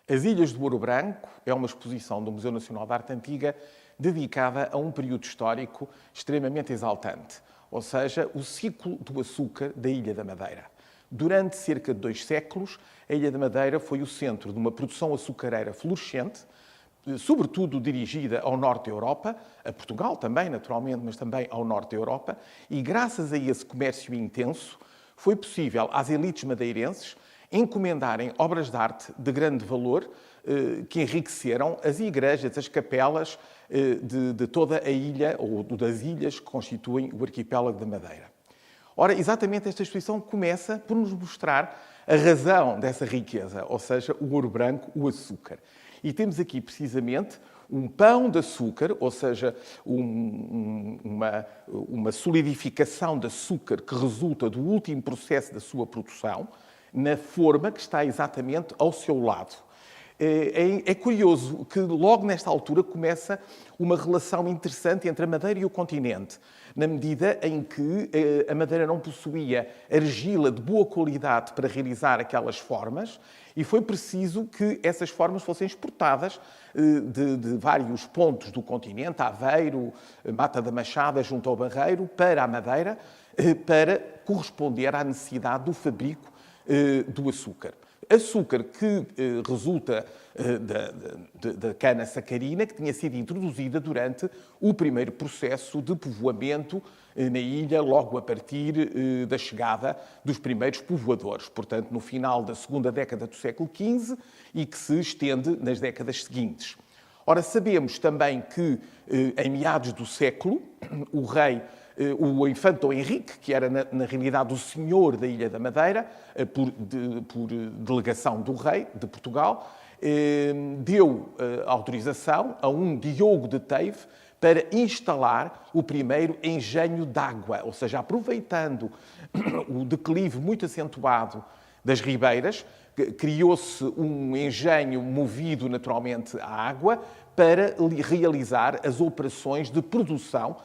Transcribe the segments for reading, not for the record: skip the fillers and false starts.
As Ilhas do Ouro Branco é uma exposição do Museu Nacional de Arte Antiga dedicada a um período histórico extremamente exaltante, ou seja, o ciclo do açúcar da Ilha da Madeira. Durante cerca de 2 séculos, a Ilha da Madeira foi o centro de uma produção açucareira florescente, sobretudo dirigida ao norte da Europa, a Portugal também, naturalmente, mas também ao norte da Europa, e graças a esse comércio intenso, foi possível às elites madeirenses encomendarem obras de arte de grande valor que enriqueceram as igrejas, as capelas de toda a ilha, ou das ilhas que constituem o arquipélago da Madeira. Ora, exatamente esta exposição começa por nos mostrar a razão dessa riqueza, ou seja, o ouro branco, o açúcar. E temos aqui, precisamente, um pão de açúcar, ou seja, uma solidificação de açúcar que resulta do último processo da sua produção, na forma que está exatamente ao seu lado. É curioso que logo nesta altura começa uma relação interessante entre a Madeira e o continente, na medida em que a Madeira não possuía argila de boa qualidade para realizar aquelas formas e foi preciso que essas formas fossem exportadas de vários pontos do continente, Aveiro, Mata da Machada, junto ao Barreiro, para a Madeira, para corresponder à necessidade do fabrico do açúcar. Açúcar que resulta da cana sacarina, que tinha sido introduzida durante o primeiro processo de povoamento na ilha, logo a partir da chegada dos primeiros povoadores, portanto, no final da segunda década do século XV e que se estende nas décadas seguintes. Ora, sabemos também que, em meados do século, o infante Dom Henrique, que era na realidade o senhor da Ilha da Madeira, por delegação do rei de Portugal, deu autorização a um Diogo de Teive para instalar o primeiro engenho d'água, ou seja, aproveitando o declive muito acentuado das ribeiras, criou-se um engenho movido naturalmente à água para realizar as operações de produção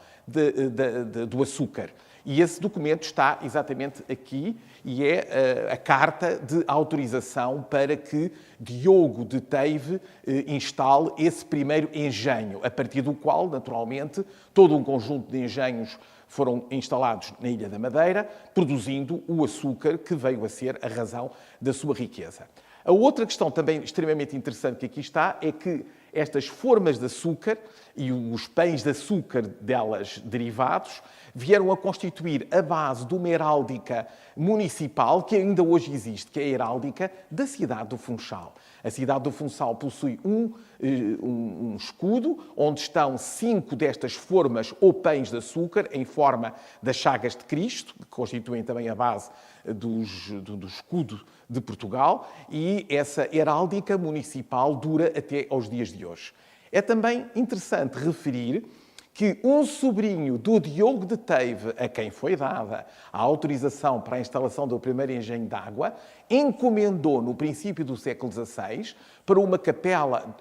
do açúcar. E esse documento está exatamente aqui e é a carta de autorização para que Diogo de Teive instale esse primeiro engenho, a partir do qual, naturalmente, todo um conjunto de engenhos foram instalados na Ilha da Madeira, produzindo o açúcar que veio a ser a razão da sua riqueza. A outra questão também extremamente interessante que aqui está é que estas formas de açúcar e os pães de açúcar delas derivados vieram a constituir a base de uma heráldica municipal que ainda hoje existe, que é a heráldica da cidade do Funchal. A cidade do Funchal possui um escudo onde estão 5 destas formas ou pães de açúcar em forma das chagas de Cristo, que constituem também a base do escudo de Portugal, e essa heráldica municipal dura até aos dias de hoje. É também interessante referir que um sobrinho do Diogo de Teive, a quem foi dada a autorização para a instalação do primeiro engenho de água, encomendou no princípio do século XVI para uma capela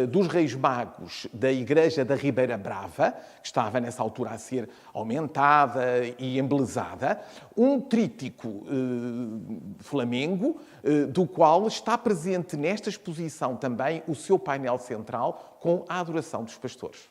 dos Reis Magos da Igreja da Ribeira Brava, que estava nessa altura a ser aumentada e embelezada, um trítico flamengo, do qual está presente nesta exposição também o seu painel central com a adoração dos pastores.